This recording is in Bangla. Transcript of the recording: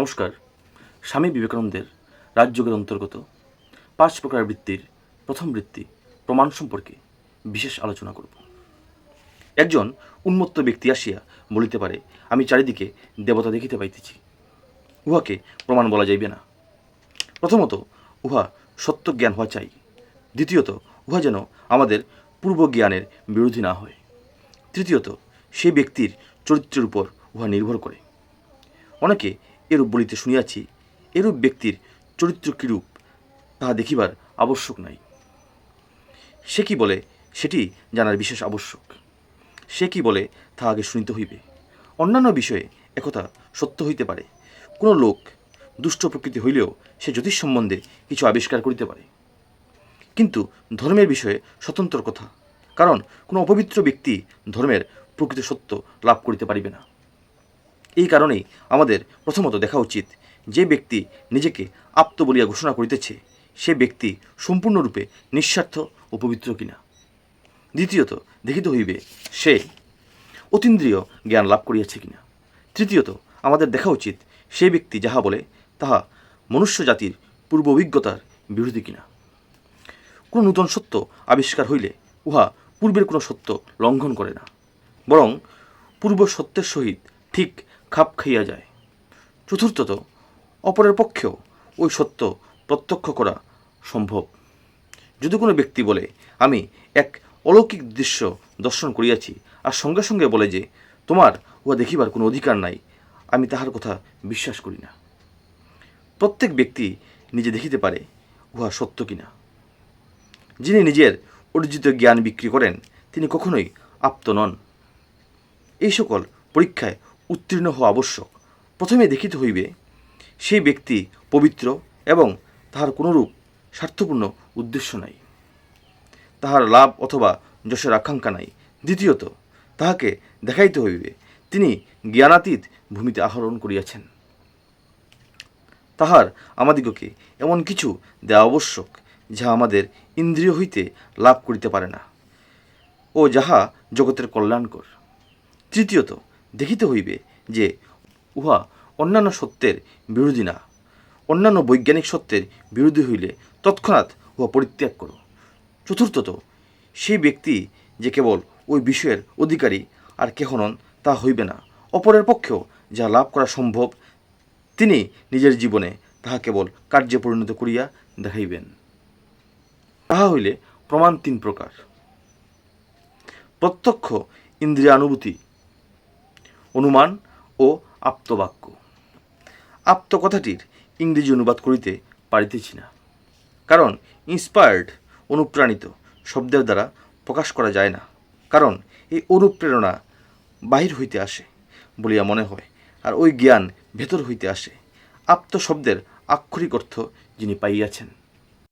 নমস্কার। স্বামী বিবেকানন্দের রাজযোগের অন্তর্গত 5 প্রকার বৃত্তির প্রথম বৃত্তি প্রমাণ সম্পর্কে বিশেষ আলোচনা করব। একজন উন্মত্ত ব্যক্তি আসিয়া বলিতে পারে, আমি চারিদিকে দেবতা দেখিতে পাইতেছি, উহাকে প্রমাণ বলা যাইবে না। প্রথমত, উহা সত্য জ্ঞান হওয়া চাই। দ্বিতীয়ত, উহা যেন আমাদের পূর্ব জ্ঞানের বিরোধী না হয়। তৃতীয়ত, সেই ব্যক্তির চরিত্রের উপর উহা নির্ভর করে। অনেকে এরূপ বলিতে শুনিয়াছি, এরূপ ব্যক্তির চরিত্র কিরূপ তাহা দেখিবার আবশ্যক নাই। সে কি বলে সেটি জানার বিশেষ আবশ্যক। সে কি বলে তাহা আগে শুনিতে হইবে। অন্যান্য বিষয়ে একথা সত্য হইতে পারে, কোনো লোক দুষ্ট প্রকৃতি হইলেও সে জ্যোতিষ সম্বন্ধে কিছু আবিষ্কার করিতে পারে, কিন্তু ধর্মের বিষয়ে স্বতন্ত্র কথা, কারণ কোনো অপবিত্র ব্যক্তি ধর্মের প্রকৃত সত্য লাভ করিতে পারিবে না। এই কারণেই আমাদের প্রথমত দেখা উচিত, যে ব্যক্তি নিজেকে আপ্ত বলিয়া ঘোষণা করিতেছে সে ব্যক্তি সম্পূর্ণরূপে নিঃস্বার্থ ও পবিত্র কিনা। দ্বিতীয়ত, দেখিতে হইবে সে অতীন্দ্রিয় জ্ঞান লাভ করিয়াছে কিনা। তৃতীয়ত, আমাদের দেখা উচিত সে ব্যক্তি যাহা বলে তাহা মনুষ্য জাতির পূর্ব অভিজ্ঞতার বিরোধী কিনা। কোনো নূতন সত্য আবিষ্কার হইলে উহা পূর্বের কোনো সত্য লঙ্ঘন করে না, বরং পূর্ব সত্যের সহিত ঠিক খাপ খাইয়া যায়। চতুর্থত, অপরের পক্ষেও ওই সত্য প্রত্যক্ষ করা সম্ভব। যদি কোনো ব্যক্তি বলে, আমি এক অলৌকিক দৃশ্য দর্শন করিয়াছি, আর সঙ্গে সঙ্গে বলে যে তোমার উহা দেখিবার কোনো অধিকার নাই, আমি তাহার কথা বিশ্বাস করি না। প্রত্যেক ব্যক্তি নিজে দেখিতে পারে উহা সত্য কিনা। যিনি নিজের অর্জিত জ্ঞান বিক্রি করেন তিনি কখনোই আপ্ত নন। এই সকল পরীক্ষায় উত্তীর্ণ হওয়া আবশ্যক। প্রথমে দেখিতে হইবে সেই ব্যক্তি পবিত্র এবং তাহার কোনরূপ স্বার্থপূর্ণ উদ্দেশ্য নাই, তাহার লাভ অথবা যশের আকাঙ্ক্ষা নাই। দ্বিতীয়ত, তাহাকে দেখাইতে হইবে তিনি জ্ঞানাতীত ভূমিতে আহরণ করিয়াছেন। তাহার আমাদিগকে এমন কিছু দেওয়া আবশ্যক যাহা আমাদের ইন্দ্রিয় হইতে লাভ করিতে পারে না ও যাহা জগতের কল্যাণকর। তৃতীয়ত, দেখিতে হইবে যে উহা অন্যান্য সত্যের বিরোধী না। অন্যান্য বৈজ্ঞানিক সত্যের বিরোধী হইলে তৎক্ষণাৎ উহা পরিত্যাগ করো। চতুর্থত, সেই ব্যক্তি যে কেবল ওই বিষয়ের অধিকারী আর কেহ নন তা হইবে না। অপরের পক্ষেও যা লাভ করা সম্ভব তিনি নিজের জীবনে তাহা কেবল কার্যে পরিণত করিয়া দেখাইবেন। তাহা হইলে প্রমাণ 3 প্রকার। প্রত্যক্ষ ইন্দ্রিয়ানুভূতি, অনুমান ও আপ্তবাক্য। আপ্ত কথাটির ইংরেজি অনুবাদ করিতে পারিতেছি না, কারণ ইন্সপায়ার্ড অনুপ্রাণিত শব্দের দ্বারা প্রকাশ করা যায় না, কারণ এই অনুপ্রেরণা বাহির হইতে আসে বলিয়া মনে হয়, আর ওই জ্ঞান ভেতর হইতে আসে। আপ্ত শব্দের আক্ষরিক অর্থ যিনি পাইয়াছেন।